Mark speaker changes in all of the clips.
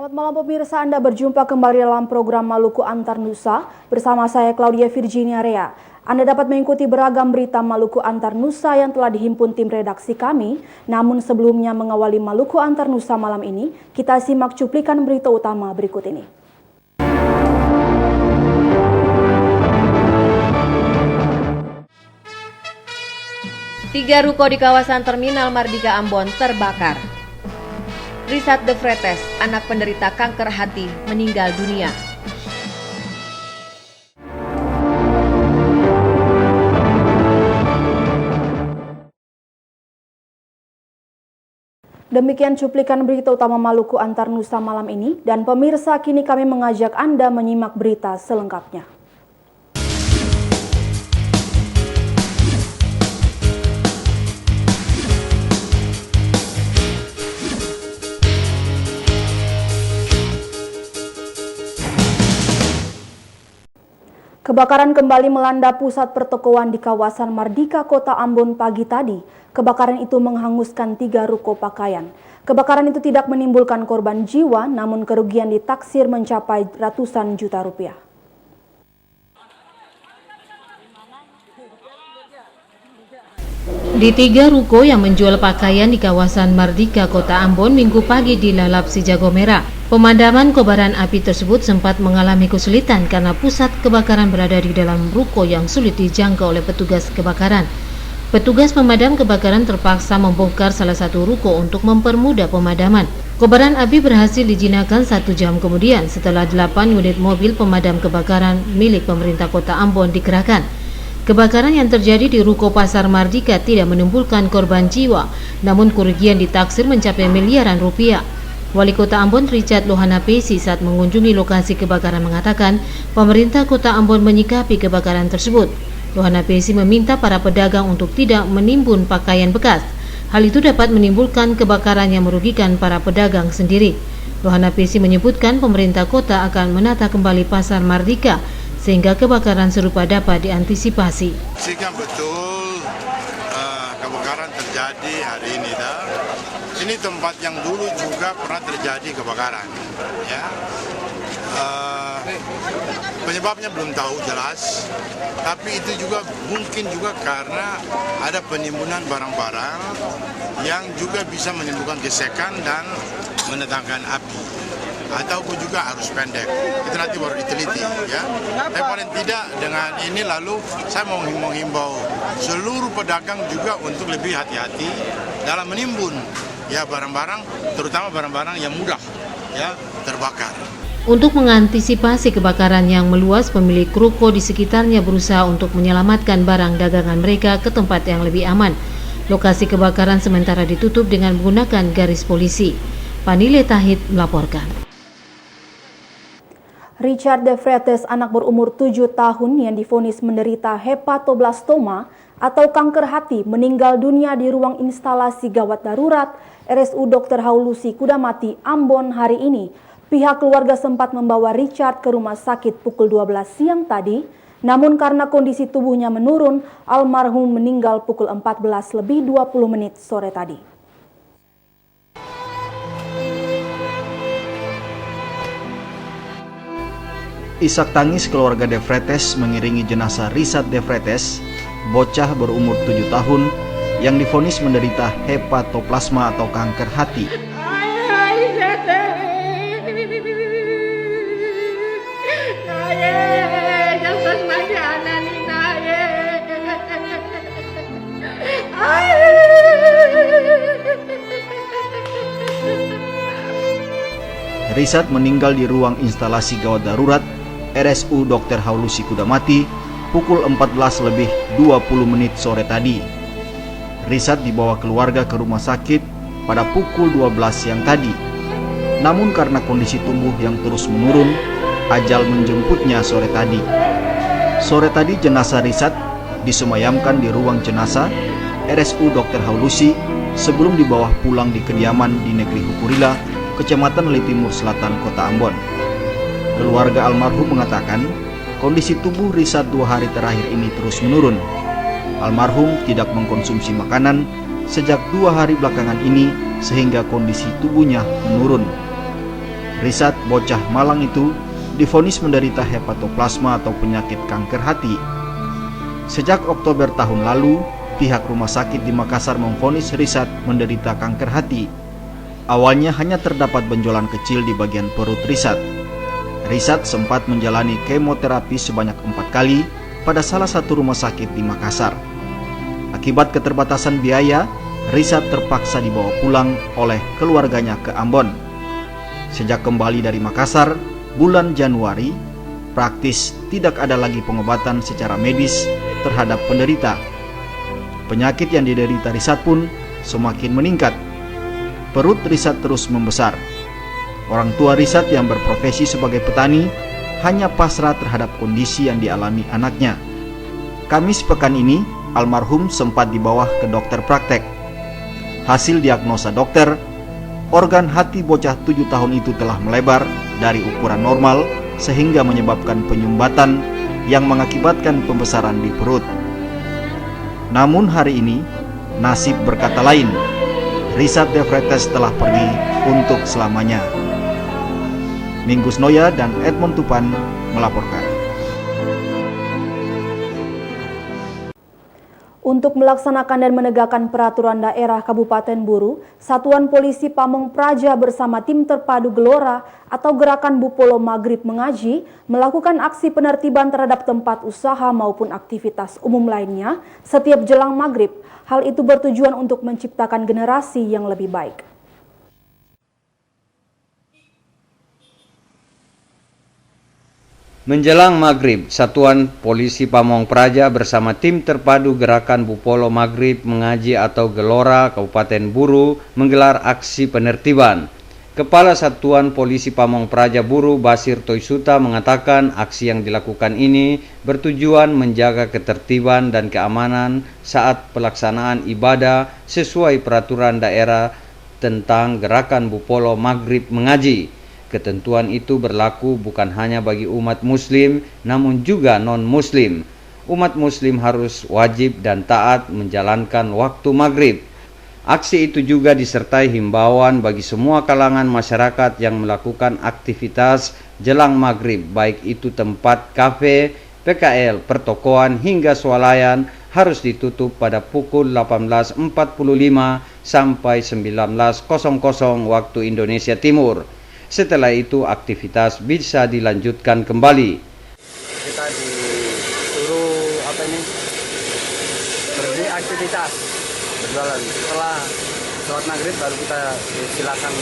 Speaker 1: Selamat malam pemirsa, Anda berjumpa kembali dalam program Maluku Antar Nusa bersama saya Claudia Virginia Rea. Anda dapat mengikuti beragam berita Maluku Antar Nusa yang telah dihimpun tim redaksi kami. Namun sebelumnya mengawali Maluku Antar Nusa malam ini, kita simak cuplikan berita utama berikut ini.
Speaker 2: Tiga ruko di kawasan Terminal Mardika Ambon terbakar. Richard De Vretes, anak penderita kanker hati, meninggal dunia.
Speaker 1: Demikian cuplikan berita utama Maluku Antar Nusa malam ini, dan pemirsa, kini kami mengajak Anda menyimak berita selengkapnya. Kebakaran kembali melanda pusat pertokoan di kawasan Mardika, Kota Ambon pagi tadi. Kebakaran itu menghanguskan 3 ruko pakaian. Kebakaran itu tidak menimbulkan korban jiwa, namun kerugian ditaksir mencapai ratusan juta rupiah.
Speaker 2: Di 3 ruko yang menjual pakaian di kawasan Mardika, Kota Ambon, Minggu pagi dilalap si jago merah. Pemadaman kobaran api tersebut sempat mengalami kesulitan karena pusat kebakaran berada di dalam ruko yang sulit dijangkau oleh petugas kebakaran. Petugas pemadam kebakaran terpaksa membongkar salah satu ruko untuk mempermudah pemadaman. Kobaran api berhasil dijinakan 1 jam kemudian setelah 8 unit mobil pemadam kebakaran milik pemerintah Kota Ambon dikerahkan. Kebakaran yang terjadi di ruko Pasar Mardika tidak menimbulkan korban jiwa, namun kerugian ditaksir mencapai miliaran rupiah. Wali Kota Ambon Richard Lohanapesi saat mengunjungi lokasi kebakaran mengatakan pemerintah Kota Ambon menyikapi kebakaran tersebut. Lohanapesi meminta para pedagang untuk tidak menimbun pakaian bekas. Hal itu dapat menimbulkan kebakaran yang merugikan para pedagang sendiri. Lohanapesi menyebutkan pemerintah kota akan menata kembali Pasar Mardika sehingga kebakaran serupa dapat diantisipasi.
Speaker 3: Jika betul kebakaran terjadi hari ini, ini tempat yang dulu juga pernah terjadi kebakaran. Ya. Penyebabnya belum tahu jelas, tapi itu juga mungkin juga karena ada penimbunan barang-barang yang juga bisa menimbulkan gesekan dan mendatangkan api. Ataupun juga arus pendek, itu nanti baru diteliti ya. Tapi paling tidak dengan ini lalu saya mau menghimbau seluruh pedagang juga untuk lebih hati-hati dalam menimbun ya barang-barang, terutama barang-barang yang mudah ya terbakar.
Speaker 2: Untuk mengantisipasi kebakaran yang meluas, pemilik ruko di sekitarnya berusaha untuk menyelamatkan barang dagangan mereka ke tempat yang lebih aman. Lokasi kebakaran sementara ditutup dengan menggunakan garis polisi. Panile Tahid melaporkan.
Speaker 1: Richard De Vretes, anak berumur 7 tahun yang divonis menderita hepatoblastoma atau kanker hati, meninggal dunia di ruang instalasi gawat darurat RSU Dr. Haulusi Kudamati, Ambon hari ini. Pihak keluarga sempat membawa Richard ke rumah sakit pukul 12 siang tadi, namun karena kondisi tubuhnya menurun, almarhum meninggal pukul 14:20 sore tadi.
Speaker 4: Isak tangis keluarga De Vretes mengiringi jenazah Richard De Vretes, bocah berumur 7 tahun yang divonis menderita hepatoplasma atau kanker hati. Richard meninggal di ruang instalasi gawat darurat RSU Dr. Haulusi Kudamati pukul 14:20 sore tadi. Richard dibawa keluarga ke rumah sakit pada pukul 12 siang tadi. Namun karena kondisi tubuh yang terus menurun, ajal menjemputnya sore tadi. Sore tadi jenazah Richard disemayamkan di ruang jenazah RSU Dr. Haulusi sebelum dibawa pulang di kediaman di Negeri Hukurila, Kecamatan Litimur Selatan, Kota Ambon. Keluarga almarhum mengatakan kondisi tubuh Richard 2 hari terakhir ini terus menurun. Almarhum tidak mengkonsumsi makanan sejak 2 hari belakangan ini sehingga kondisi tubuhnya menurun. Risat, bocah Malang itu divonis menderita hepatoplasma atau penyakit kanker hati. Sejak Oktober tahun lalu, pihak rumah sakit di Makassar memvonis Risat menderita kanker hati. Awalnya hanya terdapat benjolan kecil di bagian perut Risat. Risat sempat menjalani kemoterapi sebanyak 4 kali pada salah satu rumah sakit di Makassar. Akibat keterbatasan biaya, Risat terpaksa dibawa pulang oleh keluarganya ke Ambon. Sejak kembali dari Makassar, bulan Januari, praktis tidak ada lagi pengobatan secara medis terhadap penderita. Penyakit yang diderita Risat pun semakin meningkat. Perut Risat terus membesar. Orang tua Risat yang berprofesi sebagai petani hanya pasrah terhadap kondisi yang dialami anaknya. Kamis pekan ini, almarhum sempat dibawa ke dokter praktek. Hasil diagnosa dokter, organ hati bocah 7 tahun itu telah melebar dari ukuran normal sehingga menyebabkan penyumbatan yang mengakibatkan pembesaran di perut. Namun hari ini, nasib berkata lain. Risat de Freitas telah pergi untuk selamanya. Minggus Noya dan Edmond Tupan melaporkan.
Speaker 1: Untuk melaksanakan dan menegakkan peraturan daerah Kabupaten Buru, Satuan Polisi Pamong Praja bersama tim terpadu Gelora atau Gerakan Bupolo Maghrib Mengaji melakukan aksi penertiban terhadap tempat usaha maupun aktivitas umum lainnya setiap jelang maghrib. Hal itu bertujuan untuk menciptakan generasi yang lebih baik.
Speaker 5: Menjelang maghrib, Satuan Polisi Pamong Praja bersama tim terpadu Gerakan Bupolo Maghrib Mengaji atau Gelora Kabupaten Buru menggelar aksi penertiban. Kepala Satuan Polisi Pamong Praja Buru Basir Toisuta mengatakan aksi yang dilakukan ini bertujuan menjaga ketertiban dan keamanan saat pelaksanaan ibadah sesuai peraturan daerah tentang Gerakan Bupolo Maghrib Mengaji. Ketentuan itu berlaku bukan hanya bagi umat muslim, namun juga non-muslim. Umat muslim harus wajib dan taat menjalankan waktu maghrib. Aksi itu juga disertai himbauan bagi semua kalangan masyarakat yang melakukan aktivitas jelang maghrib, baik itu tempat kafe, PKL, pertokoan hingga swalayan harus ditutup pada pukul 18.45 sampai 19.00 waktu Indonesia Timur. Setelah itu aktivitas bisa dilanjutkan kembali.
Speaker 6: Kita disuruh berhenti aktivitas berjualan. Setelah sholat maghrib baru kita silakan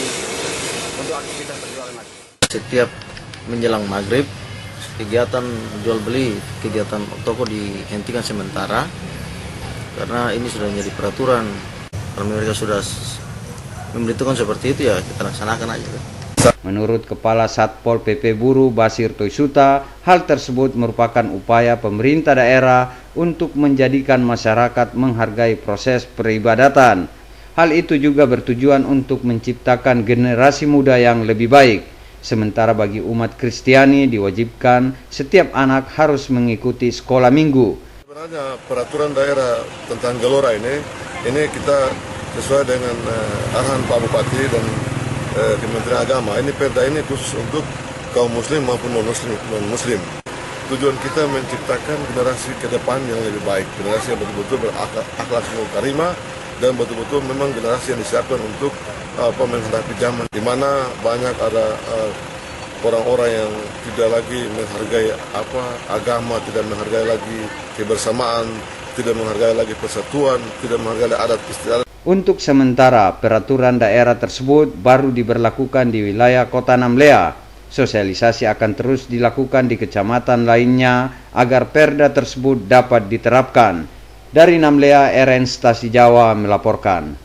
Speaker 6: untuk aktivitas berjualan lagi.
Speaker 7: Setiap menjelang maghrib kegiatan jual beli, kegiatan toko dihentikan sementara karena ini sudah menjadi peraturan. Kalau mereka sudah memberitahukan seperti itu ya kita laksanakan aja.
Speaker 5: Menurut Kepala Satpol PP Buru Basir Toisuta, hal tersebut merupakan upaya pemerintah daerah untuk menjadikan masyarakat menghargai proses peribadatan. Hal itu juga bertujuan untuk menciptakan generasi muda yang lebih baik. Sementara bagi umat Kristiani diwajibkan setiap anak harus mengikuti sekolah minggu.
Speaker 8: Sebenarnya peraturan daerah tentang Gelora ini kita sesuai dengan arahan Pak Bupati dan Kementerian Agama. Ini perda ini khusus untuk kaum muslim maupun non-muslim. Tujuan kita menciptakan generasi ke depan yang lebih baik, generasi yang betul-betul berakhlak karimah dan betul-betul memang generasi yang disiapkan untuk menghadapi zaman di mana banyak ada orang-orang yang tidak lagi menghargai agama, tidak menghargai lagi kebersamaan, tidak menghargai lagi persatuan, tidak menghargai adat istiadat.
Speaker 5: Untuk sementara, peraturan daerah tersebut baru diberlakukan di wilayah Kota Namlea. Sosialisasi akan terus dilakukan di kecamatan lainnya agar perda tersebut dapat diterapkan. Dari Namlea, RN Stasi Jawa melaporkan.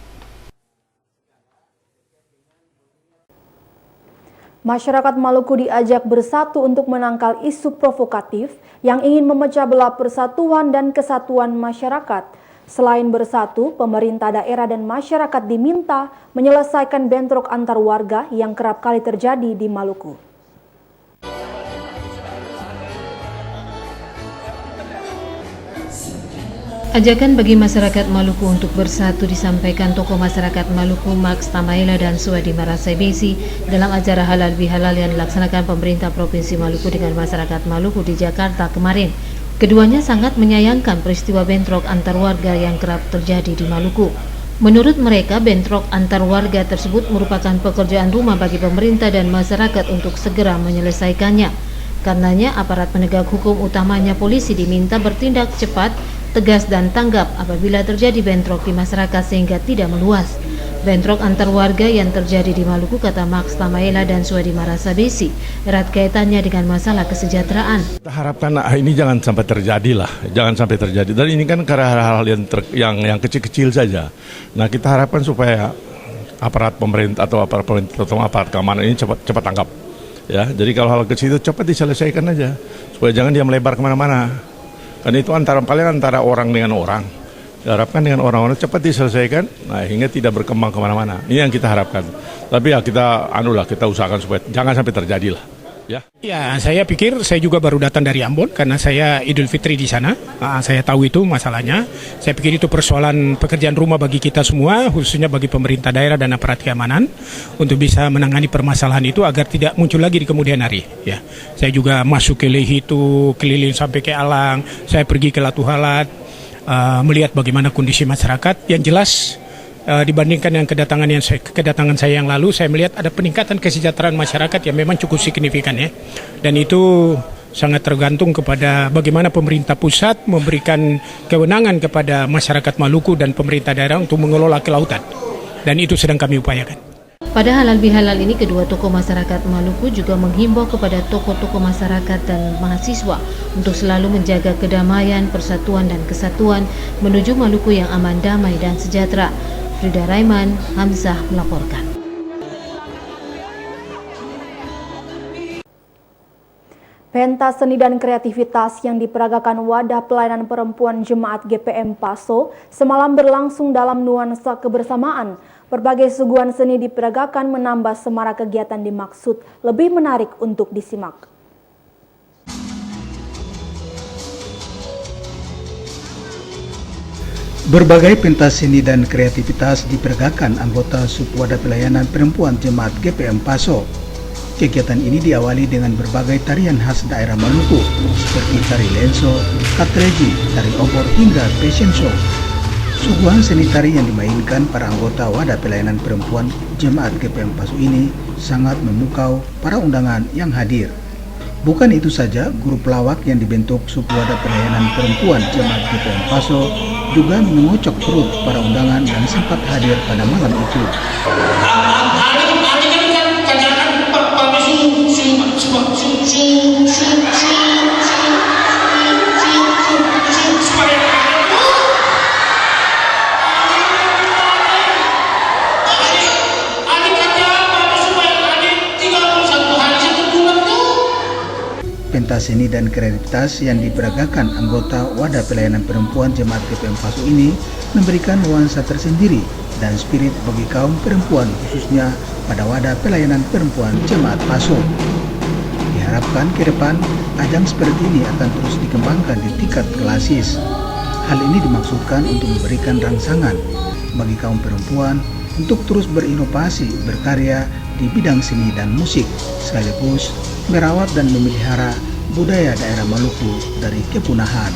Speaker 1: Masyarakat Maluku diajak bersatu untuk menangkal isu provokatif yang ingin memecah belah persatuan dan kesatuan masyarakat. Selain bersatu, pemerintah daerah dan masyarakat diminta menyelesaikan bentrok antar warga yang kerap kali terjadi di Maluku.
Speaker 2: Ajakan bagi masyarakat Maluku untuk bersatu disampaikan tokoh masyarakat Maluku Max Tamaela dan Suwadi Marasai Besi dalam acara halal bihalal yang dilaksanakan pemerintah Provinsi Maluku dengan masyarakat Maluku di Jakarta kemarin. Keduanya sangat menyayangkan peristiwa bentrok antar warga yang kerap terjadi di Maluku. Menurut mereka, bentrok antar warga tersebut merupakan pekerjaan rumah bagi pemerintah dan masyarakat untuk segera menyelesaikannya. Karenanya, aparat penegak hukum utamanya polisi diminta bertindak cepat, tegas dan tanggap apabila terjadi bentrok di masyarakat sehingga tidak meluas. Bentrok antar warga yang terjadi di Maluku, kata Max Tamaela dan Suwadi Marasabesi, erat kaitannya dengan masalah kesejahteraan.
Speaker 9: Kita harapkan ini jangan sampai terjadi lah, jangan sampai terjadi. Dan ini kan karena hal-hal yang kecil-kecil saja. Nah, kita harapkan supaya aparat pemerintah atau aparat keamanan ini cepat tanggap. Ya, jadi kalau hal kecil itu cepat diselesaikan aja, supaya jangan dia melebar kemana-mana. Kan itu paling antara orang dengan orang. Diharapkan dengan orang-orang cepat diselesaikan, nah hingga tidak berkembang kemana-mana. Ini yang kita harapkan. Tapi ya kita usahakan supaya jangan sampai terjadi lah. Ya, saya pikir saya juga baru datang dari Ambon karena saya Idul Fitri di sana. Saya tahu itu masalahnya. Saya pikir itu persoalan pekerjaan rumah bagi kita semua, khususnya bagi pemerintah daerah dan aparat keamanan untuk bisa menangani permasalahan itu agar tidak muncul lagi di kemudian hari. Ya, saya juga masuk ke Lehi itu, keliling sampai ke Alang, saya pergi ke Latu Halat, melihat bagaimana kondisi masyarakat. Yang jelas dibandingkan dengan kedatangan saya yang lalu, saya melihat ada peningkatan kesejahteraan masyarakat yang memang cukup signifikan ya. Dan itu sangat tergantung kepada bagaimana pemerintah pusat memberikan kewenangan kepada masyarakat Maluku dan pemerintah daerah untuk mengelola kelautan. Dan itu sedang kami upayakan.
Speaker 2: Pada halal bihalal ini, kedua tokoh masyarakat Maluku juga menghimbau kepada tokoh-tokoh masyarakat dan mahasiswa untuk selalu menjaga kedamaian, persatuan dan kesatuan menuju Maluku yang aman, damai dan sejahtera. Frida Raiman, Hamzah melaporkan.
Speaker 1: Pentas seni dan kreativitas yang diperagakan Wadah Pelayanan Perempuan Jemaat GPM Paso semalam berlangsung dalam nuansa kebersamaan. Berbagai suguhan seni diperagakan menambah semarak kegiatan dimaksud lebih menarik untuk disimak.
Speaker 10: Berbagai pentas seni dan kreativitas diperagakan anggota Subwadah Pelayanan Perempuan Jemaat GPM Paso. Kegiatan ini diawali dengan berbagai tarian khas daerah Maluku seperti tari lenso, katregi, tari obor hingga fashion show. Suguhan seni tari yang dimainkan para anggota Wadah Pelayanan Perempuan Jemaat GPM Paso ini sangat memukau para undangan yang hadir. Bukan itu saja, grup pelawak yang dibentuk Subwadah Pelayanan Perempuan Jemaat GPM Paso juga mengocok perut para undangan yang sempat hadir pada malam itu. Pentas seni dan kreativitas yang diperagakan anggota Wadah Pelayanan Perempuan Jemaat GPM Paso ini memberikan nuansa tersendiri dan spirit bagi kaum perempuan, khususnya pada Wadah Pelayanan Perempuan Jemaat Paso. Diharapkan ke depan ajang seperti ini akan terus dikembangkan di tingkat berbasis. Hal ini dimaksudkan untuk memberikan rangsangan bagi kaum perempuan untuk terus berinovasi, berkarya di bidang seni dan musik, sekaligus merawat dan memelihara budaya daerah Maluku dari kepunahan.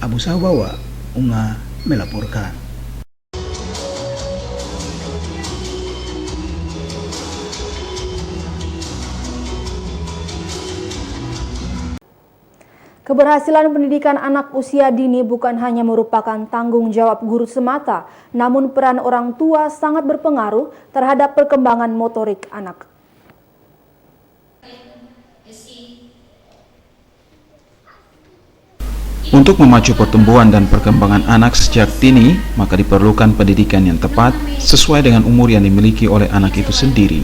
Speaker 10: Abu Sawawa, Unga melaporkan.
Speaker 1: Keberhasilan pendidikan anak usia dini bukan hanya merupakan tanggung jawab guru semata, namun peran orang tua sangat berpengaruh terhadap perkembangan motorik anak.
Speaker 11: Untuk memacu pertumbuhan dan perkembangan anak sejak dini, maka diperlukan pendidikan yang tepat sesuai dengan umur yang dimiliki oleh anak itu sendiri.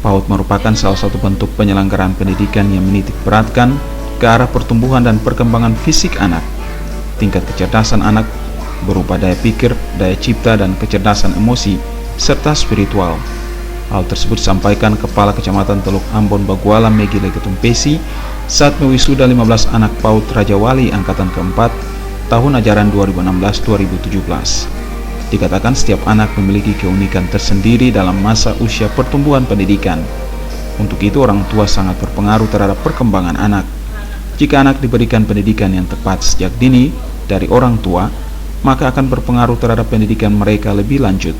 Speaker 11: PAUD merupakan salah satu bentuk penyelenggaraan pendidikan yang menitik beratkan ke arah pertumbuhan dan perkembangan fisik anak. Tingkat kecerdasan anak berupa daya pikir, daya cipta, dan kecerdasan emosi, serta spiritual. Hal tersebut disampaikan Kepala Kecamatan Teluk Ambon Baguala Megi Legetumpesi saat mewisuda 15 anak PAUD Raja Wali angkatan keempat tahun ajaran 2016-2017. Dikatakan setiap anak memiliki keunikan tersendiri dalam masa usia pertumbuhan pendidikan. Untuk itu orang tua sangat berpengaruh terhadap perkembangan anak. Jika anak diberikan pendidikan yang tepat sejak dini dari orang tua, maka akan berpengaruh terhadap pendidikan mereka lebih lanjut.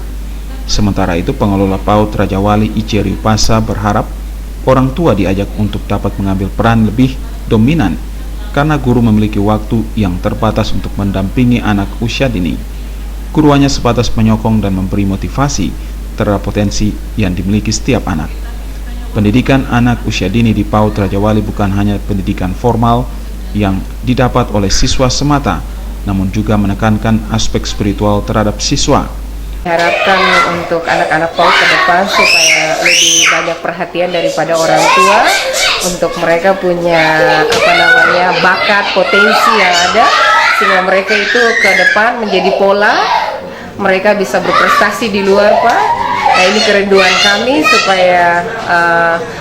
Speaker 11: Sementara itu, pengelola PAUD Raja Wali Iceri Pasa berharap orang tua diajak untuk dapat mengambil peran lebih dominan karena guru memiliki waktu yang terbatas untuk mendampingi anak usia dini. Guru hanya sebatas menyokong dan memberi motivasi terhadap potensi yang dimiliki setiap anak. Pendidikan anak usia dini di PAUD Raja Wali bukan hanya pendidikan formal yang didapat oleh siswa semata, namun juga menekankan aspek spiritual terhadap siswa.
Speaker 12: Harapkan untuk anak-anak PAUD ke depan supaya lebih banyak perhatian daripada orang tua, untuk mereka punya bakat, potensi yang ada, sehingga mereka itu ke depan menjadi pola, mereka bisa berprestasi di luar, Pak. Nah, ini kerinduan kami supaya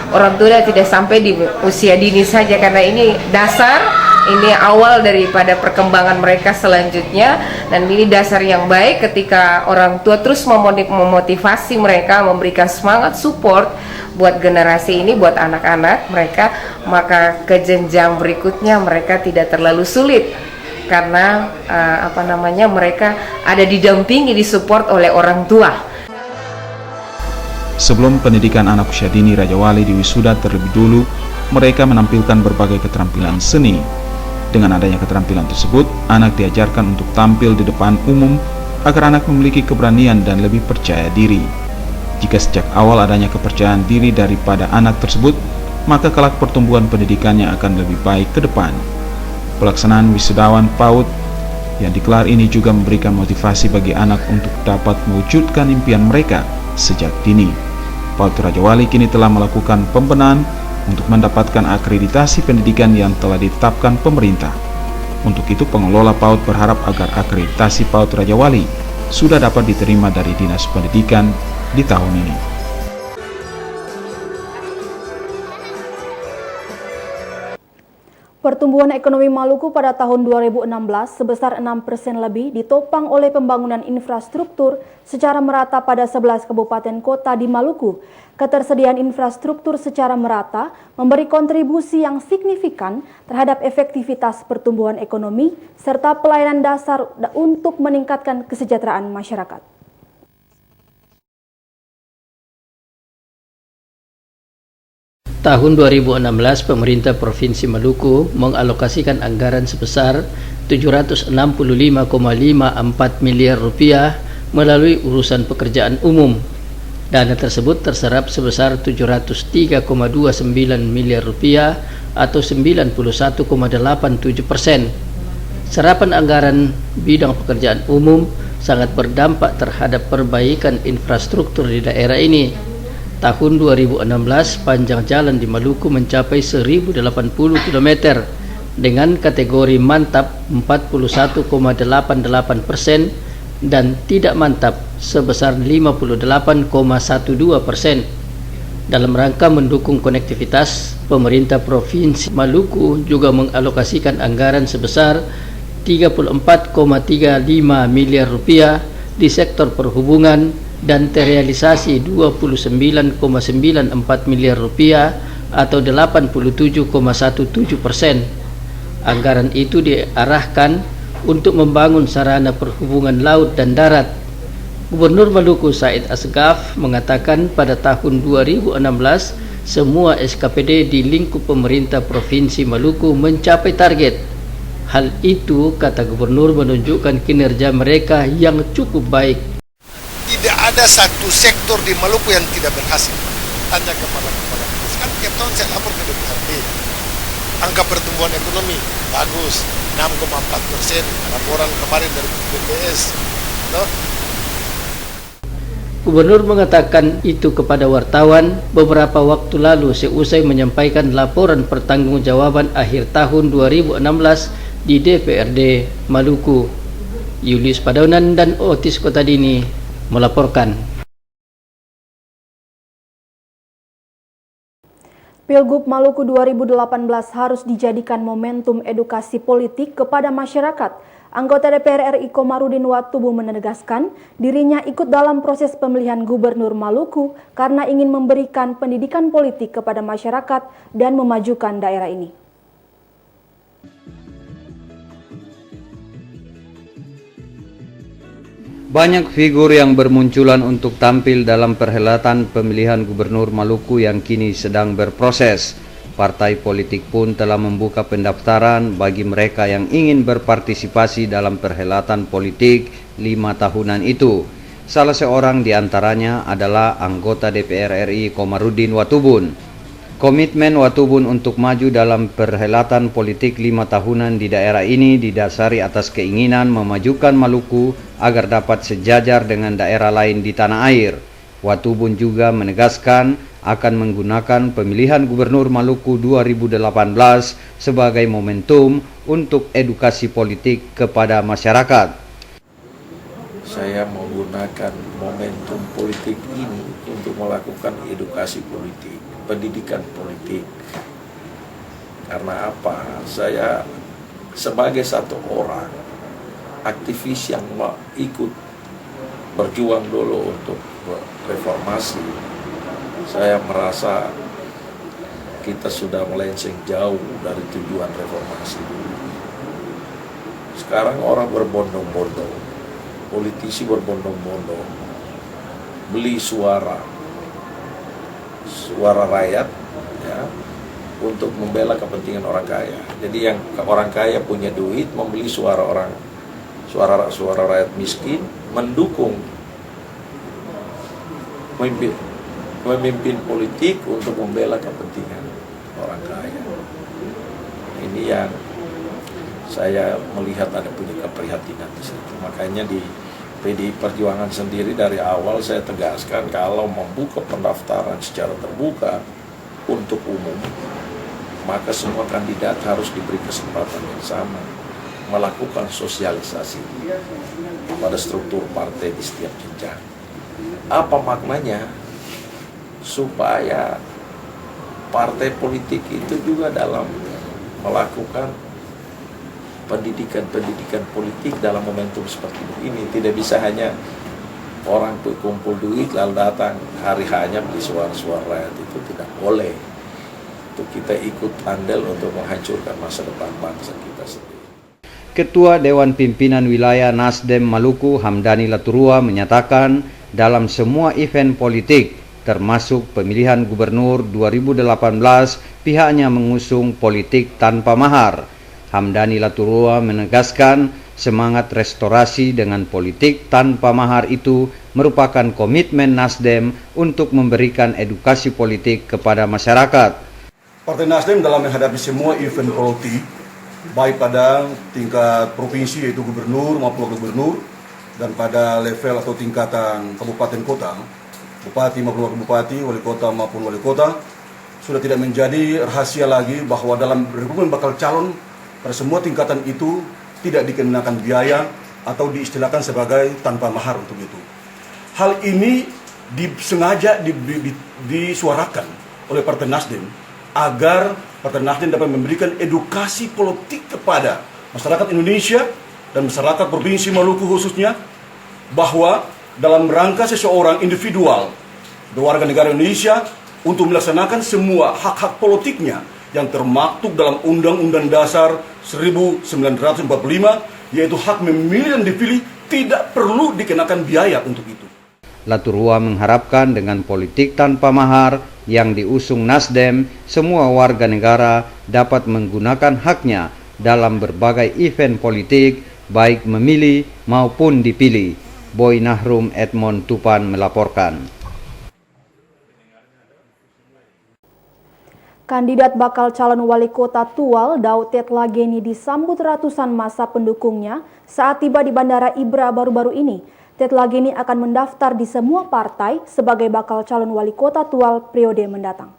Speaker 12: orang tua tidak sampai di usia dini saja, karena ini dasar. Ini awal daripada perkembangan mereka selanjutnya, dan ini dasar yang baik ketika orang tua terus memotivasi mereka, memberikan semangat, support buat generasi ini, buat anak-anak mereka, maka ke jenjang berikutnya mereka tidak terlalu sulit karena mereka ada didampingi, disupport oleh orang tua.
Speaker 11: Sebelum pendidikan anak usia dini Raja Wali diwisuda terlebih dulu, mereka menampilkan berbagai keterampilan seni. Dengan adanya keterampilan tersebut, anak diajarkan untuk tampil di depan umum agar anak memiliki keberanian dan lebih percaya diri. Jika sejak awal adanya kepercayaan diri daripada anak tersebut, maka kelak pertumbuhan pendidikannya akan lebih baik ke depan. Pelaksanaan wisudawan PAUD yang dikelar ini juga memberikan motivasi bagi anak untuk dapat mewujudkan impian mereka sejak dini. PAUD Raja Wali kini telah melakukan pembenahan untuk mendapatkan akreditasi pendidikan yang telah ditetapkan pemerintah. Untuk itu, pengelola PAUD berharap agar akreditasi PAUD Raja Wali sudah dapat diterima dari Dinas Pendidikan di tahun ini.
Speaker 1: Pertumbuhan ekonomi Maluku pada tahun 2016 sebesar 6% lebih ditopang oleh pembangunan infrastruktur secara merata pada 11 kabupaten kota di Maluku. Ketersediaan infrastruktur secara merata memberi kontribusi yang signifikan terhadap efektivitas pertumbuhan ekonomi serta pelayanan dasar untuk meningkatkan kesejahteraan masyarakat.
Speaker 13: Tahun 2016, pemerintah Provinsi Maluku mengalokasikan anggaran sebesar 765,54 miliar rupiah melalui urusan pekerjaan umum. Dana tersebut terserap sebesar 703,29 miliar rupiah atau 91,87%. Serapan anggaran bidang pekerjaan umum sangat berdampak terhadap perbaikan infrastruktur di daerah ini. Tahun 2016, panjang jalan di Maluku mencapai 1080 km dengan kategori mantap 41,88% dan tidak mantap sebesar 58,12%. Dalam rangka mendukung konektivitas, pemerintah Provinsi Maluku juga mengalokasikan anggaran sebesar 34,35 miliar rupiah di sektor perhubungan dan terrealisasi 29,94 miliar rupiah atau 87,17%. Anggaran itu diarahkan untuk membangun sarana perhubungan laut dan darat. Gubernur Maluku Said Asgaf mengatakan pada tahun 2016 semua SKPD di lingkup pemerintah Provinsi Maluku mencapai target. Hal itu, kata Gubernur, menunjukkan kinerja mereka yang cukup baik.
Speaker 14: Tidak ada satu sektor di Maluku yang tidak berhasil. Tanya kepala-kepala. Sekarang tiap tahun saya lapor ke DPRD. Angka pertumbuhan ekonomi bagus. 6,4%. Laporan kemarin dari BPS.
Speaker 13: Gubernur mengatakan itu kepada wartawan beberapa waktu lalu seusai menyampaikan laporan pertanggungjawaban akhir tahun 2016 di DPRD Maluku. Julius Padaunan dan Otis Kotadini melaporkan.
Speaker 1: Pilgub Maluku 2018 harus dijadikan momentum edukasi politik kepada masyarakat. Anggota DPR RI Komarudin Watubun menegaskan dirinya ikut dalam proses pemilihan Gubernur Maluku karena ingin memberikan pendidikan politik kepada masyarakat dan memajukan daerah ini.
Speaker 5: Banyak figur yang bermunculan untuk tampil dalam perhelatan pemilihan Gubernur Maluku yang kini sedang berproses. Partai politik pun telah membuka pendaftaran bagi mereka yang ingin berpartisipasi dalam perhelatan politik 5 tahunan itu. Salah seorang di antaranya adalah anggota DPR RI Komarudin Watubun. Komitmen Watubun untuk maju dalam perhelatan politik 5 tahunan di daerah ini didasari atas keinginan memajukan Maluku agar dapat sejajar dengan daerah lain di tanah air. Watubun juga menegaskan akan menggunakan pemilihan Gubernur Maluku 2018 sebagai momentum untuk edukasi politik kepada masyarakat.
Speaker 15: Saya menggunakan momentum politik ini untuk melakukan edukasi politik, pendidikan politik. Karena apa? Saya sebagai satu orang aktivis yang ikut berjuang dulu untuk reformasi, saya merasa kita sudah melenceng jauh dari tujuan reformasi. Sekarang orang berbondong-bondong, politisi berbondong-bondong, beli suara rakyat, ya, untuk membela kepentingan orang kaya. Jadi yang orang kaya punya duit membeli suara rakyat miskin, mendukung memimpin politik untuk membela kepentingan orang kaya. Ini yang saya melihat ada punya keprihatinan di situ. Makanya di PDI Perjuangan sendiri dari awal saya tegaskan kalau membuka pendaftaran secara terbuka untuk umum, maka semua kandidat harus diberi kesempatan yang sama melakukan sosialisasi pada struktur partai di setiap jenjang. Apa maknanya? Supaya partai politik itu juga dalam melakukan pendidikan politik dalam momentum seperti ini. Tidak bisa hanya orang kumpul duit lalu datang hari hanya beli suara rakyat, itu tidak boleh. Itu kita ikut andil untuk menghancurkan masa depan bangsa kita sendiri.
Speaker 5: Ketua Dewan Pimpinan Wilayah Nasdem Maluku Hamdani Laturua menyatakan dalam semua event politik termasuk pemilihan gubernur 2018, pihaknya mengusung politik tanpa mahar. Hamdani Laturua menegaskan semangat restorasi dengan politik tanpa mahar itu merupakan komitmen Nasdem untuk memberikan edukasi politik kepada masyarakat.
Speaker 16: Partai Nasdem dalam menghadapi semua event politik, baik pada tingkat provinsi yaitu gubernur maupun wakil gubernur, dan pada level atau tingkatan kabupaten kota, bupati maupun wakil bupati, wali kota maupun wali kota, sudah tidak menjadi rahasia lagi bahwa dalam rekrutmen bakal calon pada semua tingkatan itu tidak dikenakan biaya atau diistilahkan sebagai tanpa mahar untuk itu. Hal ini sengaja disuarakan oleh Partai Nasdem agar Partai Nasdem dapat memberikan edukasi politik kepada masyarakat Indonesia dan masyarakat Provinsi Maluku khususnya, bahwa dalam rangka seseorang individual warga negara Indonesia untuk melaksanakan semua hak-hak politiknya yang termaktub dalam Undang-Undang Dasar 1945, yaitu hak memilih dan dipilih, tidak perlu dikenakan biaya untuk itu.
Speaker 5: Laturua mengharapkan dengan politik tanpa mahar yang diusung Nasdem, semua warga negara dapat menggunakan haknya dalam berbagai event politik, baik memilih maupun dipilih. Boy Nahrum Edmond Tupan melaporkan.
Speaker 1: Kandidat bakal calon wali kota Tual, Daud Tetlageni, disambut ratusan massa pendukungnya saat tiba di Bandara Ibra baru-baru ini. Tetlageni akan mendaftar di semua partai sebagai bakal calon wali kota Tual periode mendatang.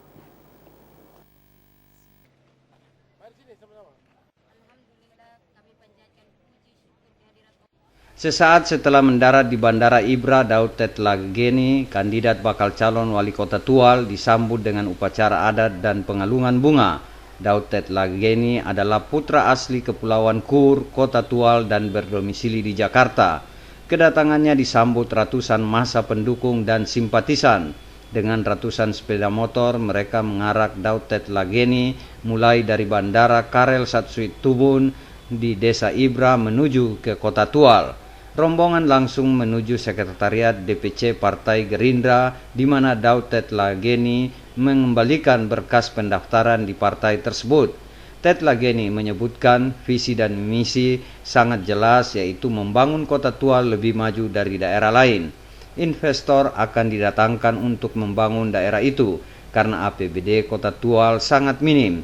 Speaker 5: Sesaat setelah mendarat di Bandara Ibra, Daud Tetlageni, kandidat bakal calon wali kota Tual, disambut dengan upacara adat dan pengalungan bunga. Daud Tetlageni adalah putra asli Kepulauan Kur, kota Tual dan berdomisili di Jakarta. Kedatangannya disambut ratusan massa pendukung dan simpatisan. Dengan ratusan sepeda motor, mereka mengarak Daud Tetlageni mulai dari Bandara Karel Satsuit Tubun di Desa Ibra menuju ke kota Tual. Rombongan langsung menuju sekretariat DPC Partai Gerindra, di mana Daud Tetlageni mengembalikan berkas pendaftaran di partai tersebut. Tetlageni menyebutkan visi dan misi sangat jelas, yaitu membangun kota Tual lebih maju dari daerah lain. Investor akan didatangkan untuk membangun daerah itu, karena APBD kota Tual sangat minim.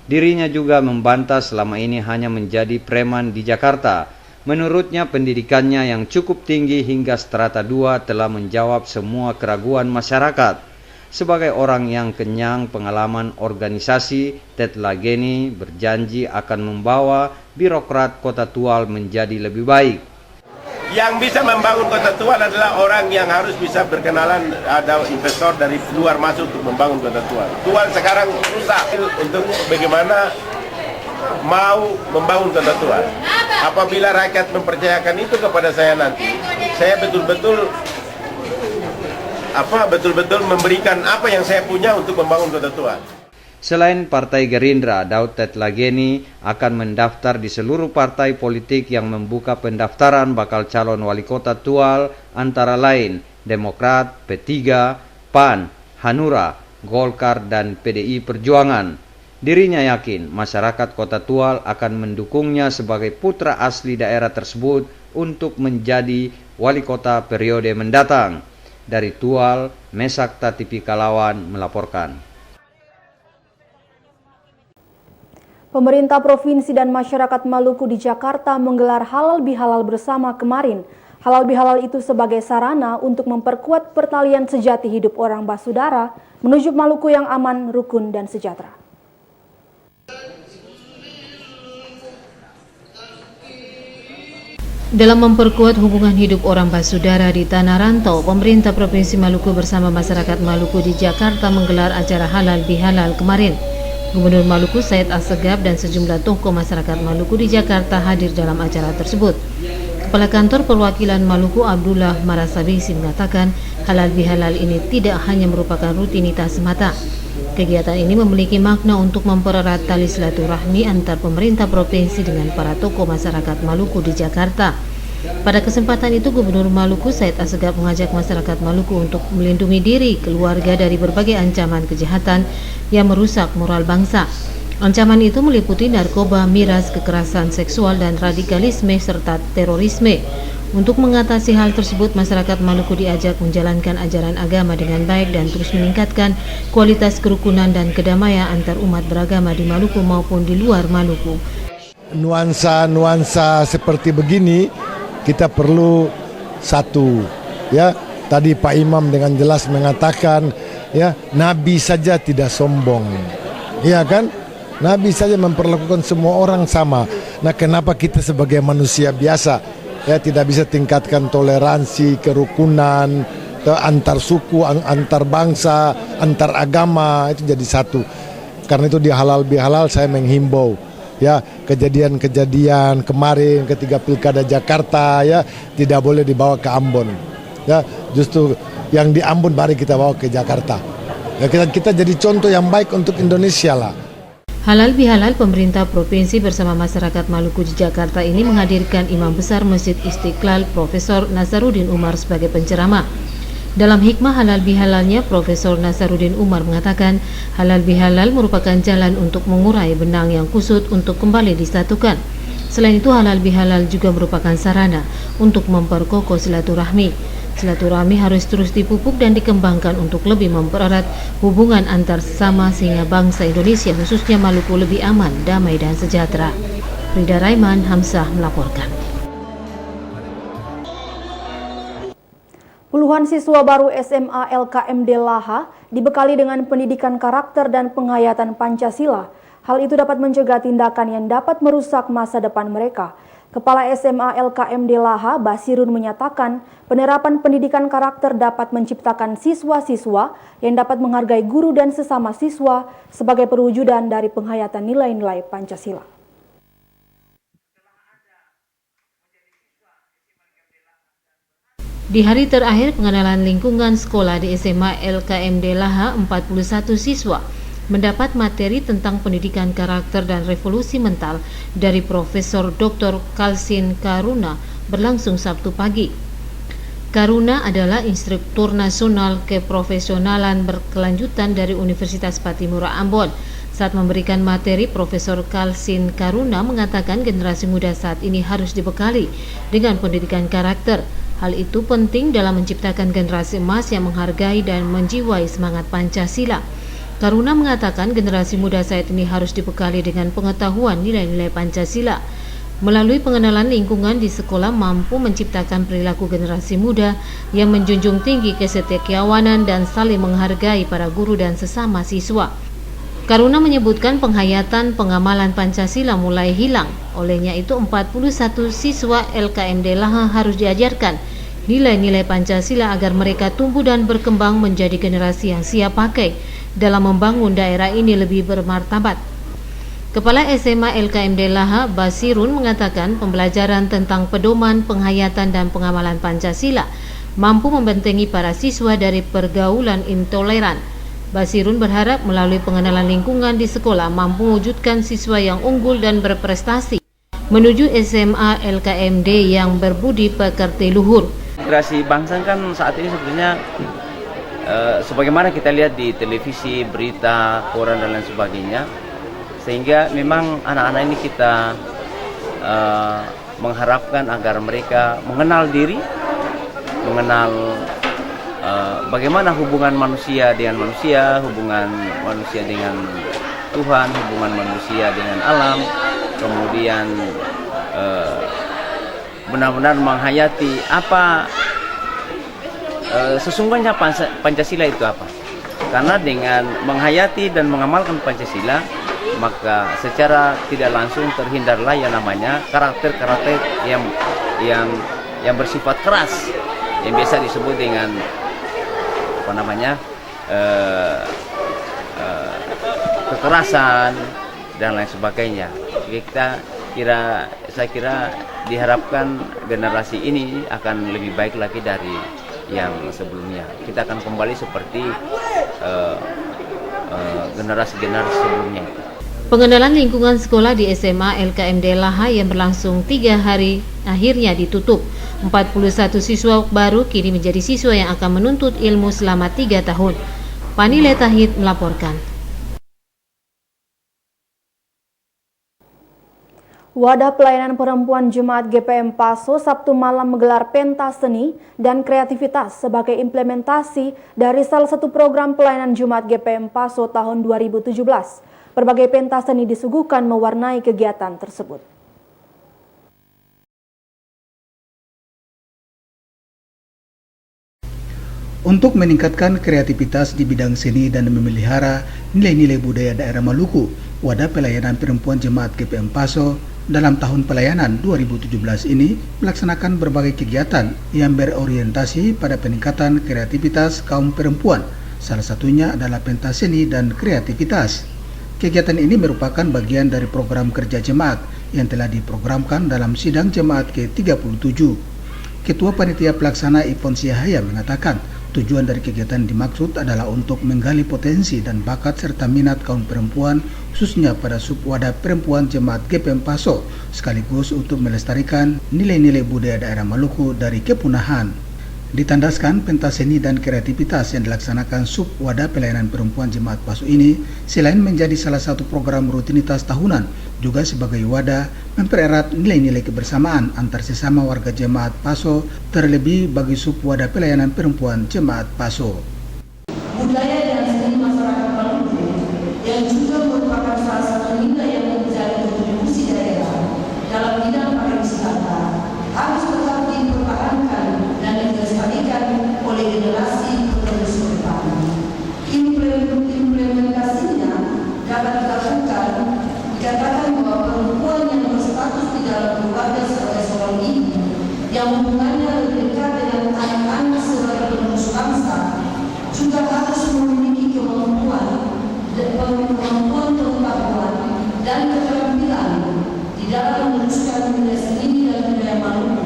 Speaker 5: Dirinya juga membantah selama ini hanya menjadi preman di Jakarta. Menurutnya pendidikannya yang cukup tinggi hingga strata 2 telah menjawab semua keraguan masyarakat. Sebagai orang yang kenyang pengalaman organisasi, Tetlageni berjanji akan membawa birokrat kota Tual menjadi lebih baik.
Speaker 17: Yang bisa membangun kota Tual adalah orang yang harus bisa berkenalan, ada investor dari luar masuk untuk membangun kota Tual. Tual sekarang susah untuk bagaimana mau membangun kota Tual. Apabila rakyat mempercayakan itu kepada saya nanti, saya betul-betul memberikan apa yang saya punya untuk membangun kota Tual.
Speaker 5: Selain Partai Gerindra, Daud Tetlageni akan mendaftar di seluruh partai politik yang membuka pendaftaran bakal calon wali kota Tual, antara lain Demokrat, P3, PAN, Hanura, Golkar, dan PDI Perjuangan. Dirinya yakin masyarakat kota Tual akan mendukungnya sebagai putra asli daerah tersebut untuk menjadi wali kota periode mendatang. Dari Tual, Mesak Tatipi Kalawan melaporkan.
Speaker 1: Pemerintah provinsi dan masyarakat Maluku di Jakarta menggelar halal bihalal bersama kemarin. Halal bihalal itu sebagai sarana untuk memperkuat pertalian sejati hidup orang basudara menuju Maluku yang aman, rukun, dan sejahtera.
Speaker 2: Dalam memperkuat hubungan hidup orang basudara di tanah rantau, pemerintah Provinsi Maluku bersama masyarakat Maluku di Jakarta menggelar acara halal bihalal kemarin. Gubernur Maluku Said Assegaf dan sejumlah tokoh masyarakat Maluku di Jakarta hadir dalam acara tersebut. Kepala Kantor Perwakilan Maluku Abdullah Marasabisi mengatakan halal bihalal ini tidak hanya merupakan rutinitas semata. Kegiatan ini memiliki makna untuk mempererat tali silaturahmi antar pemerintah provinsi dengan para tokoh masyarakat Maluku di Jakarta. Pada kesempatan itu, Gubernur Maluku Said Assegaf mengajak masyarakat Maluku untuk melindungi diri, keluarga dari berbagai ancaman kejahatan yang merusak moral bangsa. Ancaman itu meliputi narkoba, miras, kekerasan seksual, dan radikalisme serta terorisme. Untuk mengatasi hal tersebut, masyarakat Maluku diajak menjalankan ajaran agama dengan baik dan terus meningkatkan kualitas kerukunan dan kedamaian antar umat beragama di Maluku maupun di luar Maluku.
Speaker 18: Nuansa-nuansa seperti begini kita perlu satu, ya. Tadi Pak Imam dengan jelas mengatakan, ya, Nabi saja tidak sombong, ya kan? Nabi saja memperlakukan semua orang sama. Nah, kenapa kita sebagai manusia biasa, ya, tidak bisa tingkatkan toleransi, kerukunan, antar suku, antar bangsa, antar agama, itu jadi satu. Karena itu di halal bihalal saya menghimbau, ya, kejadian-kejadian kemarin ketika Pilkada Jakarta, ya, tidak boleh dibawa ke Ambon, ya, justru yang di Ambon mari kita bawa ke Jakarta, ya, kita jadi contoh yang baik untuk Indonesia lah.
Speaker 2: Halal bihalal pemerintah provinsi bersama masyarakat Maluku di Jakarta ini menghadirkan Imam Besar Masjid Istiqlal Profesor Nasaruddin Umar sebagai penceramah. Dalam hikmah halal bihalalnya, Profesor Nasaruddin Umar mengatakan halal bihalal merupakan jalan untuk mengurai benang yang kusut untuk kembali disatukan. Selain itu, halal bihalal juga merupakan sarana untuk memperkokoh silaturahmi. Silaturahmi harus terus dipupuk dan dikembangkan untuk lebih mempererat hubungan antar sesama sehingga bangsa Indonesia khususnya Maluku lebih aman, damai dan sejahtera. Rida Raiman Hamzah melaporkan.
Speaker 1: Puluhan siswa baru SMA LKMD Laha dibekali dengan pendidikan karakter dan penghayatan Pancasila. Hal itu dapat mencegah tindakan yang dapat merusak masa depan mereka. Kepala SMA LKMD Laha, Basirun, menyatakan penerapan pendidikan karakter dapat menciptakan siswa-siswa yang dapat menghargai guru dan sesama siswa sebagai perwujudan dari penghayatan nilai-nilai Pancasila.
Speaker 2: Di hari terakhir pengenalan lingkungan sekolah di SMA LKMD Laha, 41 siswa mendapat materi tentang pendidikan karakter dan revolusi mental dari Profesor Dr. Kalsin Karuna berlangsung Sabtu pagi. Karuna adalah instruktur nasional keprofesionalan berkelanjutan dari Universitas Patimura Ambon. Saat memberikan materi, Profesor Kalsin Karuna mengatakan generasi muda saat ini harus dibekali dengan pendidikan karakter. Hal itu penting dalam menciptakan generasi emas yang menghargai dan menjiwai semangat Pancasila. Karuna mengatakan generasi muda saat ini harus dibekali dengan pengetahuan nilai-nilai Pancasila. Melalui pengenalan lingkungan di sekolah mampu menciptakan perilaku generasi muda yang menjunjung tinggi kesetiakawanan dan saling menghargai para guru dan sesama siswa. Karuna menyebutkan penghayatan pengamalan Pancasila mulai hilang. Olehnya itu 41 siswa LKMD Laha harus diajarkan nilai-nilai Pancasila agar mereka tumbuh dan berkembang menjadi generasi yang siap pakai dalam membangun daerah ini lebih bermartabat. Kepala SMA LKMD Laha, Basirun, mengatakan pembelajaran tentang pedoman, penghayatan dan pengamalan Pancasila mampu membentengi para siswa dari pergaulan intoleran. Basirun berharap melalui pengenalan lingkungan di sekolah mampu mewujudkan siswa yang unggul dan berprestasi menuju SMA LKMD yang berbudi pekerti luhur.
Speaker 19: Generasi bangsa kan saat ini sebetulnya sebagaimana kita lihat di televisi, berita, koran dan lain sebagainya, sehingga memang anak-anak ini kita mengharapkan agar mereka mengenal diri, mengenal bagaimana hubungan manusia dengan manusia, hubungan manusia dengan Tuhan, hubungan manusia dengan alam, kemudian benar-benar menghayati apa sesungguhnya Pancasila itu apa. Karena dengan menghayati dan mengamalkan Pancasila, maka secara tidak langsung terhindarlah yang namanya karakter-karakter yang bersifat keras, yang biasa disebut dengan apa namanya kekerasan dan lain sebagainya. Saya kira diharapkan generasi ini akan lebih baik lagi dari yang sebelumnya. Kita akan kembali seperti generasi-generasi sebelumnya.
Speaker 2: Pengenalan lingkungan sekolah di SMA LKMD Laha yang berlangsung 3 hari akhirnya ditutup. 41 siswa baru kini menjadi siswa yang akan menuntut ilmu selama 3 tahun. Pani Letahid melaporkan.
Speaker 1: Wadah Pelayanan Perempuan Jemaat GPM Paso Sabtu malam menggelar pentas seni dan kreativitas sebagai implementasi dari salah satu program pelayanan Jemaat GPM Paso tahun 2017. Berbagai pentas seni disuguhkan mewarnai kegiatan tersebut.
Speaker 10: Untuk meningkatkan kreativitas di bidang seni dan memelihara nilai-nilai budaya daerah Maluku, Wadah Pelayanan Perempuan Jemaat GPM Paso dalam tahun pelayanan 2017 ini melaksanakan berbagai kegiatan yang berorientasi pada peningkatan kreativitas kaum perempuan. Salah satunya adalah pentas seni dan kreativitas. Kegiatan ini merupakan bagian dari program kerja jemaat yang telah diprogramkan dalam sidang jemaat ke-37. Ketua Panitia Pelaksana Ipon Siahaya mengatakan, tujuan dari kegiatan dimaksud adalah untuk menggali potensi dan bakat serta minat kaum perempuan, khususnya pada subwadah perempuan Jemaat GPM Paso, sekaligus untuk melestarikan nilai-nilai budaya daerah Maluku dari kepunahan. Ditandaskan pentas seni dan kreativitas yang dilaksanakan Sub Wadah Pelayanan Perempuan Jemaat PASO ini, selain menjadi salah satu program rutinitas tahunan, juga sebagai wadah mempererat nilai-nilai kebersamaan antar sesama warga Jemaat PASO, terlebih bagi Sub Wadah Pelayanan Perempuan Jemaat PASO.
Speaker 20: Budaya dan seni masyarakat Maluku yang juga merupakan salah satu nilai yang menjadi kontribusi daerah dalam bidang pariwisata harus tetap dipertahankan dan dilestarikan oleh generasi penerus ke depan. Implementasinya dapat dilakukan dikatakan bahwa perempuan yang berstatus di dalam keluarga sebagai seorang ibu yang hubungannya lebih dekat dengan anak-anak sebagai penerus bangsa juga harus memiliki kemampuan pengetahuan dan keterampilan di dalam meneruskan nilai seni dan budaya Maluku.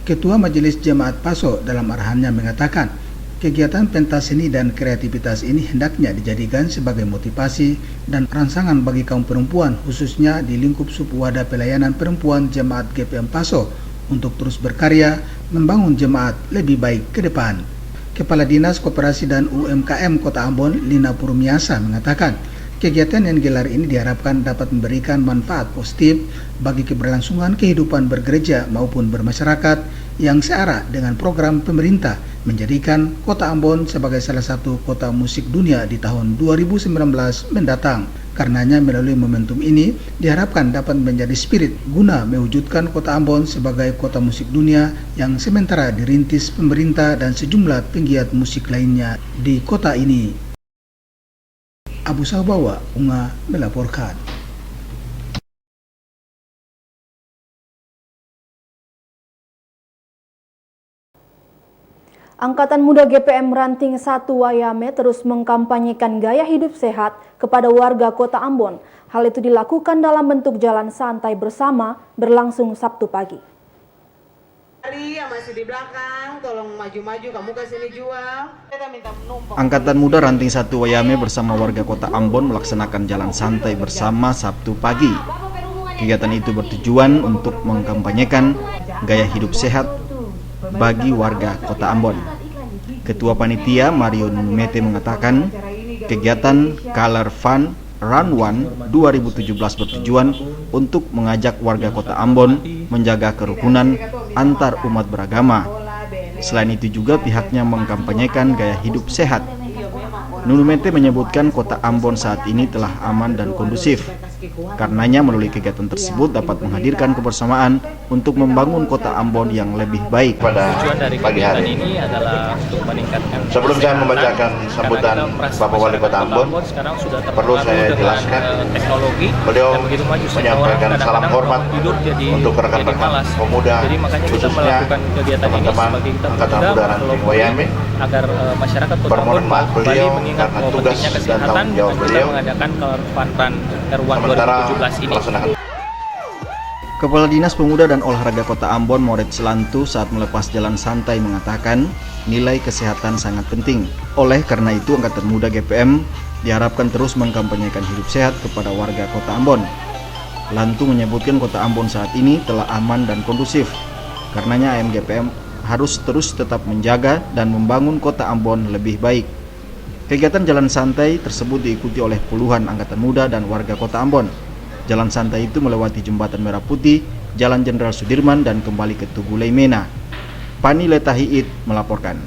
Speaker 10: Ketua Majelis Jemaat PASO dalam arahannya mengatakan, kegiatan pentas seni dan kreativitas ini hendaknya dijadikan sebagai motivasi dan rangsangan bagi kaum perempuan, khususnya di lingkup Sub Wadah Pelayanan Perempuan Jemaat GPM PASO, untuk terus berkarya membangun jemaat lebih baik ke depan. Kepala Dinas Koperasi dan UMKM Kota Ambon, Lina Purmiasa, mengatakan, kegiatan yang digelar ini diharapkan dapat memberikan manfaat positif bagi keberlangsungan kehidupan bergereja maupun bermasyarakat yang searah dengan program pemerintah menjadikan Kota Ambon sebagai salah satu kota musik dunia di tahun 2019 mendatang. Karenanya melalui momentum ini diharapkan dapat menjadi spirit guna mewujudkan Kota Ambon sebagai kota musik dunia yang sementara dirintis pemerintah dan sejumlah penggiat musik lainnya di kota ini. Abu Sabawa, Unga melaporkan.
Speaker 1: Angkatan Muda GPM Ranting 1 Wayame terus mengkampanyekan gaya hidup sehat kepada warga Kota Ambon. Hal itu dilakukan dalam bentuk jalan santai bersama berlangsung Sabtu pagi.
Speaker 21: Yang masih di belakang, tolong maju-maju, kamu ke sini jual. Kita minta menumpang.
Speaker 4: Angkatan Muda Ranting 1 Wayame bersama warga Kota Ambon melaksanakan jalan santai bersama Sabtu pagi. Kegiatan itu bertujuan untuk mengkampanyekan gaya hidup sehat bagi warga Kota Ambon. Ketua Panitia Mario Numete mengatakan, kegiatan Color Fun Run One 2017 bertujuan untuk mengajak warga Kota Ambon menjaga kerukunan antar umat beragama. Selain itu juga pihaknya mengkampanyekan gaya hidup sehat. Numete menyebutkan Kota Ambon saat ini telah aman dan kondusif. Karenanya melalui kegiatan tersebut dapat menghadirkan kebersamaan untuk membangun Kota Ambon yang lebih baik.
Speaker 22: Tujuan dari kegiatan ini adalah untuk meningkatkan.
Speaker 23: Sebelum saya membacakan sambutan Bapak Wali Kota Ambon, perlu saya jelaskan
Speaker 22: teknologi.
Speaker 23: Beliau menyampaikan salam hormat untuk rekan-rekan pemuda, khususnya teman-teman Angkatan Muda Ranting Wayame,
Speaker 22: agar masyarakat Kota Ambon
Speaker 23: beliau
Speaker 22: mengingat
Speaker 23: karena tugas dan tanggung jawab beliau
Speaker 22: mengadakan Color Fun Run R1 2017 ini.
Speaker 4: Kepala Dinas Pemuda dan Olahraga Kota Ambon Moret Selantu saat melepas jalan santai mengatakan nilai kesehatan sangat penting. Oleh karena itu Angkatan Muda GPM diharapkan terus mengkampanyekan hidup sehat kepada warga Kota Ambon. Lantu menyebutkan Kota Ambon saat ini telah aman dan kondusif. Karenanya AMGPM harus terus tetap menjaga dan membangun Kota Ambon lebih baik. Kegiatan jalan santai tersebut diikuti oleh puluhan angkatan muda dan warga Kota Ambon. Jalan santai itu melewati Jembatan Merah Putih, Jalan Jenderal Sudirman dan kembali ke Tugu Leimena. Pani Letahiit melaporkan.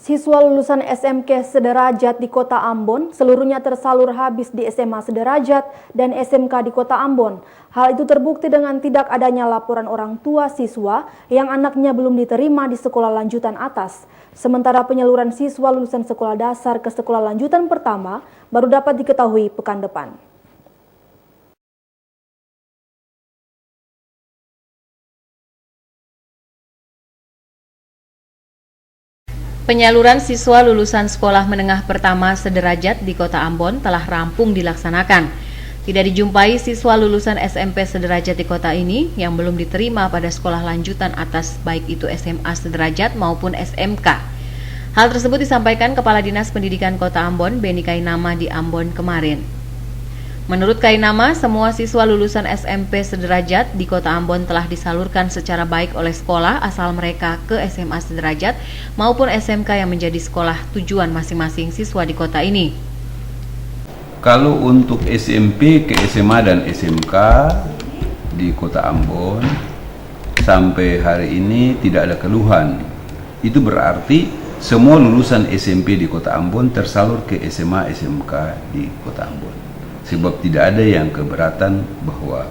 Speaker 1: Siswa lulusan SMK Sederajat di Kota Ambon seluruhnya tersalur habis di SMA Sederajat dan SMK di Kota Ambon. Hal itu terbukti dengan tidak adanya laporan orang tua siswa yang anaknya belum diterima di sekolah lanjutan atas. Sementara penyaluran siswa lulusan sekolah dasar ke sekolah lanjutan pertama baru dapat diketahui pekan depan.
Speaker 2: Penyaluran siswa lulusan sekolah menengah pertama sederajat di Kota Ambon telah rampung dilaksanakan. Tidak dijumpai siswa lulusan SMP sederajat di kota ini yang belum diterima pada sekolah lanjutan atas baik itu SMA sederajat maupun SMK. Hal tersebut disampaikan Kepala Dinas Pendidikan Kota Ambon, Beni Kainama di Ambon kemarin. Menurut Kainama, semua siswa lulusan SMP sederajat di Kota Ambon telah disalurkan secara baik oleh sekolah asal mereka ke SMA sederajat maupun SMK yang menjadi sekolah tujuan masing-masing siswa di kota ini.
Speaker 3: Kalau untuk SMP ke SMA dan SMK di Kota Ambon sampai hari ini tidak ada keluhan. Itu berarti semua lulusan SMP di Kota Ambon tersalur ke SMA SMK di Kota Ambon. Sebab tidak ada yang keberatan bahwa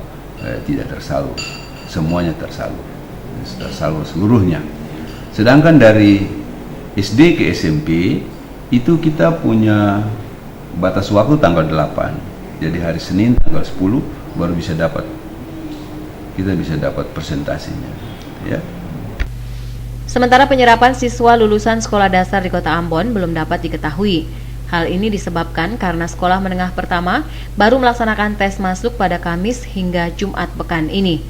Speaker 3: tidak tersalur, semuanya tersalur seluruhnya. Sedangkan dari SD ke SMP itu kita punya batas waktu tanggal 8, jadi hari Senin tanggal 10 baru bisa dapat, kita bisa dapat persentasenya, ya.
Speaker 2: Sementara penyerapan siswa lulusan sekolah dasar di Kota Ambon belum dapat diketahui. Hal ini disebabkan karena sekolah menengah pertama baru melaksanakan tes masuk pada Kamis hingga Jumat pekan ini.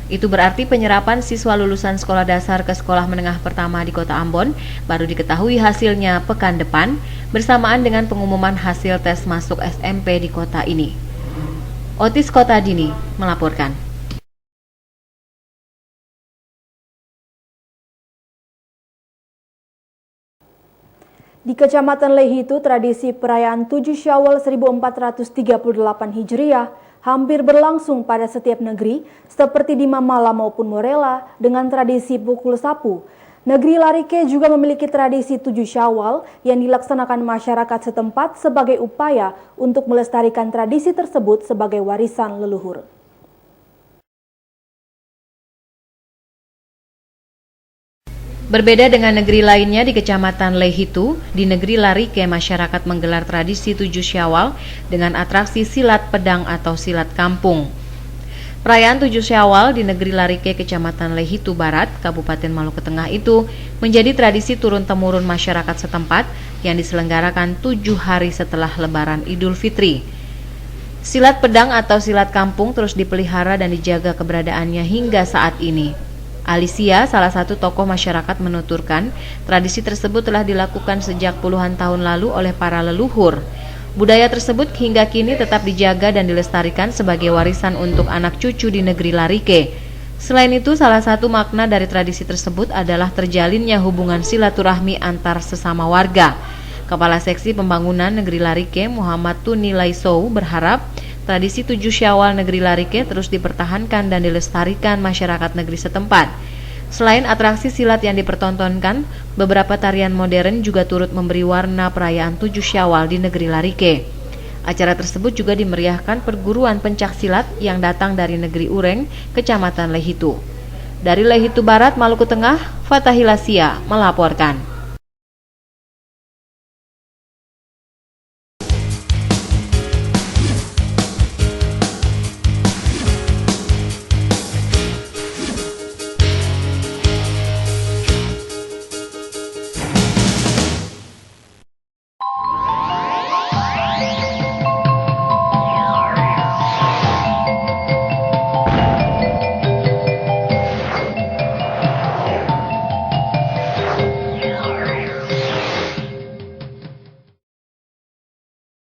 Speaker 2: Itu berarti penyerapan siswa lulusan sekolah dasar ke sekolah menengah pertama di Kota Ambon baru diketahui hasilnya pekan depan bersamaan dengan pengumuman hasil tes masuk SMP di kota ini. Otis Kotadini melaporkan.
Speaker 1: Di Kecamatan Lehitu, tradisi perayaan 7 Syawal 1438 Hijriah hampir berlangsung pada setiap negeri, seperti di Mamala maupun Morela dengan tradisi pukul sapu. Negeri Larike juga memiliki tradisi 7 Syawal yang dilaksanakan masyarakat setempat sebagai upaya untuk melestarikan tradisi tersebut sebagai warisan leluhur.
Speaker 2: Berbeda dengan negeri lainnya di Kecamatan Lehitu, di negeri Larike masyarakat menggelar tradisi 7 Syawal dengan atraksi silat pedang atau silat kampung. Perayaan 7 Syawal di negeri Larike Kecamatan Lehitu Barat, Kabupaten Maluku Tengah itu menjadi tradisi turun-temurun masyarakat setempat yang diselenggarakan 7 hari setelah Lebaran Idul Fitri. Silat pedang atau silat kampung terus dipelihara dan dijaga keberadaannya hingga saat ini. Alicia, salah satu tokoh masyarakat, menuturkan tradisi tersebut telah dilakukan sejak puluhan tahun lalu oleh para leluhur. Budaya tersebut hingga kini tetap dijaga dan dilestarikan sebagai warisan untuk anak cucu di negeri Larike. Selain itu, salah satu makna dari tradisi tersebut adalah terjalinnya hubungan silaturahmi antar sesama warga. Kepala Seksi Pembangunan Negeri Larike, Muhammad Tuni Laisou, berharap tradisi 7 Syawal negeri Larike terus dipertahankan dan dilestarikan masyarakat negeri setempat. Selain atraksi silat yang dipertontonkan, beberapa tarian modern juga turut memberi warna perayaan 7 Syawal di negeri Larike. Acara tersebut juga dimeriahkan perguruan pencak silat yang datang dari negeri Ureng, Kecamatan Lehitu. Dari Lehitu Barat, Maluku Tengah, Fatahil Asia melaporkan.